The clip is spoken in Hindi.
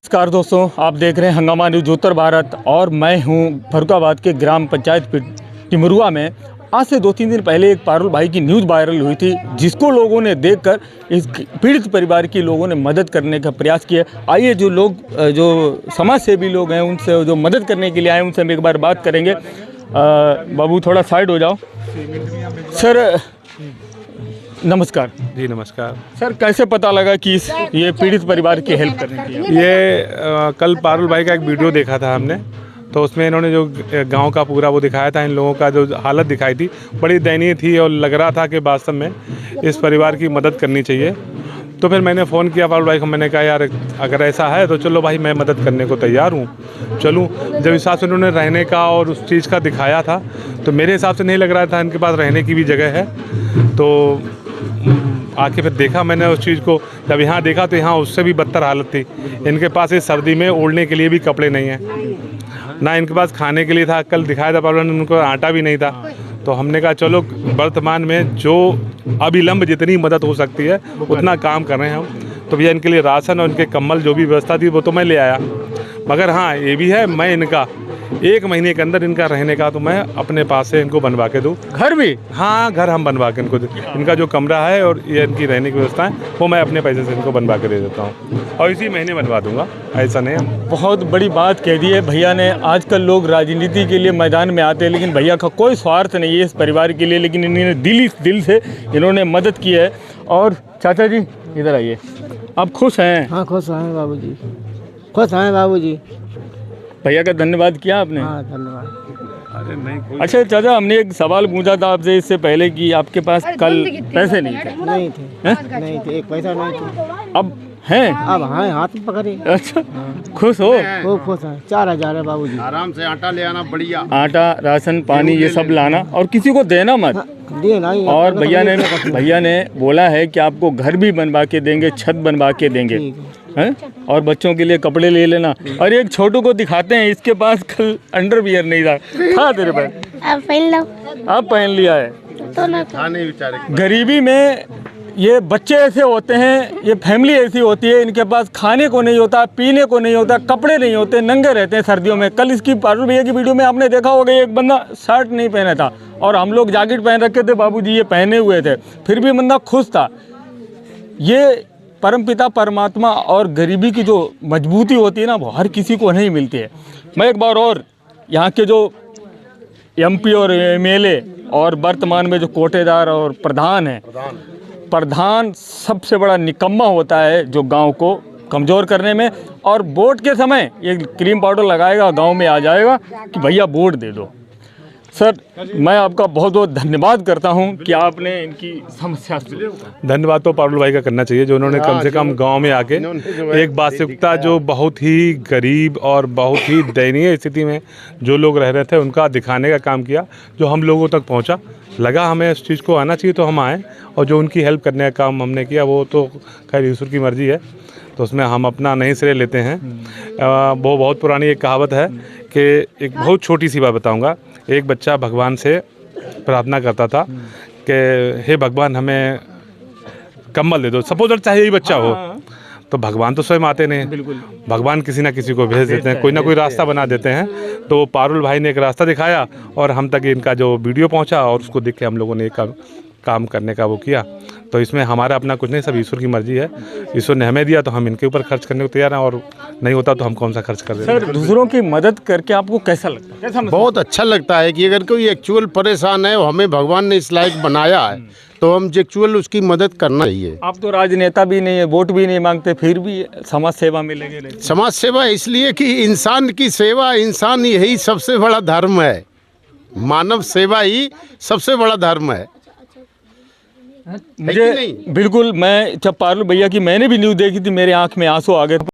नमस्कार दोस्तों, आप देख रहे हैं हंगामा न्यूज उत्तर भारत और मैं हूं फर्रुखाबाद के ग्राम पंचायत टिमरुआ में। आज से 2-3 दिन पहले एक पारुल भाई की न्यूज़ वायरल हुई थी, जिसको लोगों ने देखकर इस पीड़ित परिवार के लोगों ने मदद करने का प्रयास किया। आइए जो समाज सेवी लोग हैं उनसे, जो मदद करने के लिए आए, उनसे हम एक बार बात करेंगे। बाबू थोड़ा साइड हो जाओ। सर नमस्कार। जी नमस्कार सर, कैसे पता लगा कि ये पीड़ित परिवार की हेल्प करने की? ये कल पारुल भाई का एक वीडियो देखा था हमने, तो उसमें इन्होंने जो गांव का पूरा वो दिखाया था, इन लोगों का जो हालत दिखाई थी बड़ी दयनीय थी और लग रहा था कि वास्तव में इस परिवार की मदद करनी चाहिए। तो फिर मैंने फ़ोन किया पारुल भाई को, मैंने कहा यार अगर ऐसा है तो चलो भाई, मैं मदद करने को तैयार हूँ, चलूँ। जब हिसाब से उन्होंने रहने का और उस चीज़ का दिखाया था तो मेरे हिसाब से नहीं लग रहा था इनके पास रहने की भी जगह है। तो आके फिर देखा मैंने उस चीज़ को, जब यहाँ देखा तो यहाँ उससे भी बदतर हालत थी। इनके पास इस सर्दी में ओढ़ने के लिए भी कपड़े नहीं हैं, ना इनके पास खाने के लिए था। कल दिखाया था पारुल ने, उनको आटा भी नहीं था। तो हमने कहा चलो वर्तमान में जो अविलंब जितनी मदद हो सकती है उतना काम कर रहे हैं हम। तो भैया इनके लिए राशन और इनके कम्बल जो भी व्यवस्था थी वो तो मैं ले आया, मगर हाँ ये भी है, मैं इनका 1 महीने के अंदर इनका रहने का तो मैं अपने पास से इनको बनवा के दूँ। घर भी? हाँ, घर हम बनवा के इनको, इनका जो कमरा है और ये इनकी रहने की व्यवस्था है वो मैं अपने पैसे से इनको बनवा के दे देता हूँ और इसी महीने बनवा दूंगा, ऐसा नहीं है। बहुत बड़ी बात कह दी है भैया ने। आजकल लोग राजनीति के लिए मैदान में आते हैं, लेकिन भैया का कोई स्वार्थ नहीं है इस परिवार के लिए, लेकिन इन्होंने दिल से इन्होंने मदद की है। और चाचा जी इधर आइए, आप खुश हैं? हाँ खुश हैं बाबूजी, खुश हैं बाबूजी। भैया का धन्यवाद किया आपने? हाँ धन्यवाद। अरे नहीं, अच्छा चाचा, हमने एक सवाल पूछा था आपसे इससे पहले कि आपके पास कल पैसे नहीं थे? नहीं थे, नहीं थे, एक पैसा नहीं थे। अब हैं? अब हाँ, हाथ में पकड़े। अच्छा, खुश हो? खूब खुश हैं। 4000 है बाबूजी। आराम से आटा ले आना, बढ़िया आटा, राशन, पानी ये सब लाना और किसी को देना मत। देना ही। और भैया ने बोला है कि आपको घर भी बनवा के देंगे, छत बनवा के देंगे, हैं? और बच्चों के लिए कपड़े ले लेना। और एक छोटू को दिखाते हैं, इसके पास कल अंडरवियर नहीं था तेरे पास, आप पहन लो। आप पहन लिया है। तो ना खाने बेचारे। गरीबी में ये बच्चे ऐसे होते हैं, ये फैमिली ऐसी होती है, इनके पास खाने को नहीं होता, पीने को नहीं होता, कपड़े नहीं होते, नंगे रहते हैं सर्दियों में। कल इसकी पारुल भैया की वीडियो में आपने देखा होगा, एक बंदा शर्ट नहीं पहना था और हम लोग जैकेट पहन रखे थे, बाबूजी ये पहने हुए थे, फिर भी बंदा खुश था। ये परमपिता परमात्मा और गरीबी की जो मजबूती होती है ना, वो हर किसी को नहीं मिलती है। मैं एक बार और यहाँ के जो MP और MLA और वर्तमान में जो कोटेदार और प्रधान हैं, प्रधान सबसे बड़ा निकम्मा होता है जो गांव को कमज़ोर करने में। और वोट के समय ये क्रीम पाउडर लगाएगा, गांव में आ जाएगा कि भैया वोट दे दो। सर मैं आपका बहुत बहुत धन्यवाद करता हूं कि आपने इनकी समस्या सुनी। धन्यवाद तो पारुल भाई का करना चाहिए, जो उन्होंने कम से कम गांव में आके एक वास्तविकता, जो बहुत ही गरीब और बहुत ही दयनीय स्थिति में जो लोग रह रहे थे उनका दिखाने का काम किया, जो हम लोगों तक पहुंचा। लगा हमें इस चीज़ को आना चाहिए तो हम आए, और जो उनकी हेल्प करने का काम हमने किया वो तो खैर ईश्वर की मर्जी है, तो उसमें हम अपना नहीं श्रेय लेते हैं। वो बहुत पुरानी एक कहावत है कि, एक बहुत छोटी सी बात बताऊंगा। एक बच्चा भगवान से प्रार्थना करता था कि हे भगवान हमें कम्बल दे दो, सपोज चाहे यही बच्चा हो, तो भगवान तो स्वयं आते नहीं, बिल्कुल भगवान किसी ना किसी को भेज देते हैं, कोई ना कोई रास्ता बना देते हैं। तो पारुल भाई ने एक रास्ता दिखाया और हम तक इनका जो वीडियो पहुंचा और उसको देख के हम लोगों ने एक काम करने का वो किया। तो इसमें हमारा अपना कुछ नहीं, सब ईश्वर की मर्जी है। ईश्वर ने हमें दिया तो हम इनके ऊपर खर्च करने को तैयार हैं, और नहीं होता तो हम कौन सा खर्च कर देते हैं। सर दूसरों की मदद करके आपको कैसा लगता है? कैसा बहुत अच्छा लगता है कि अगर कोई एक्चुअल परेशान है, हमें भगवान ने इस लायक बनाया है, तो हम एक्चुअल उसकी मदद करना चाहिए। आप तो राजनेता भी नहीं है, वोट भी नहीं मांगते, फिर भी समाज सेवा में लगे रहते। समाज सेवा इसलिए कि इंसान की सेवा, इंसान यही सबसे बड़ा धर्म है। मानव सेवा ही सबसे बड़ा धर्म है। मुझे बिल्कुल, मैं जब पारुल भैया की मैंने भी न्यूज़ देखी थी, मेरे आंख में आंसू आ गए।